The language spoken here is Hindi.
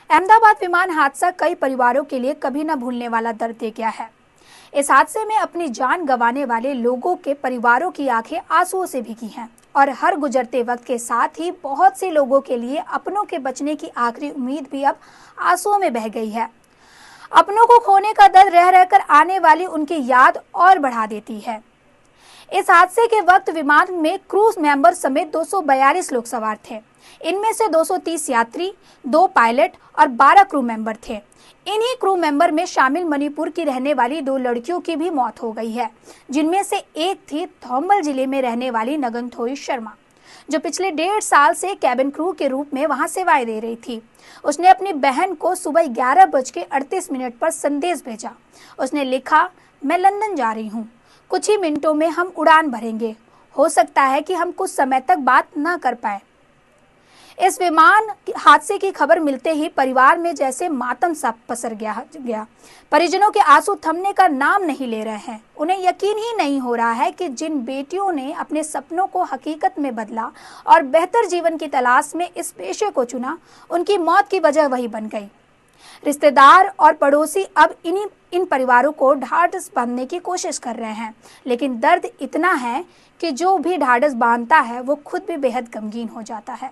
अहमदाबाद विमान हादसा कई परिवारों के लिए कभी न भूलने वाला दर्द दे गया है। इस हादसे में अपनी जान गंवाने वाले लोगों के परिवारों की आंखें आंसुओं से भीगी हैं और हर गुजरते वक्त के साथ ही बहुत से लोगों के लिए अपनों के बचने की आखिरी उम्मीद भी अब आंसुओं में बह गई है। अपनों को खोने का दर्द रह रहकर आने वाली उनकी याद और बढ़ा देती है। इस हादसे के वक्त विमान में क्रू मेंबर समेत 242 लोग सवार थे। इनमें से 230 यात्री, 2 पायलट और 12 क्रू मेंबर थे। इन्हीं क्रू मेंबर में शामिल मणिपुर की रहने वाली 2 लड़कियों की भी मौत हो गई है, जिनमें से एक थी थौम्बल जिले में रहने वाली नगनथोई शर्मा, जो पिछले 1.5 साल से कैबिन क्रू के रूप में वहां सेवाएं दे रही थी। उसने अपनी बहन को सुबह 11:38 पर संदेश भेजा। उसने लिखा, मैं लंदन जा रही हूँ, कुछ ही मिनटों में हम उड़ान भरेंगे। हो सकता है कि हम कुछ समय तक बात ना कर पाए। इस विमान हादसे की खबर मिलते ही परिवार में जैसे मातम सा पसर गया। परिजनों के आंसू थमने का नाम नहीं ले रहे हैं। उन्हें यकीन ही नहीं हो रहा है कि जिन बेटियों ने अपने सपनों को हकीकत में बदला और बेहतर जीवन की तलाश में इस पेशे को चुना, उनकी मौत की वजह वही बन गई। रिश्तेदार और पड़ोसी अब इन परिवारों को ढाढ़स बांधने की कोशिश कर रहे हैं, लेकिन दर्द इतना है कि जो भी ढाढ़स बांधता है वो खुद भी बेहद गमगीन हो जाता है।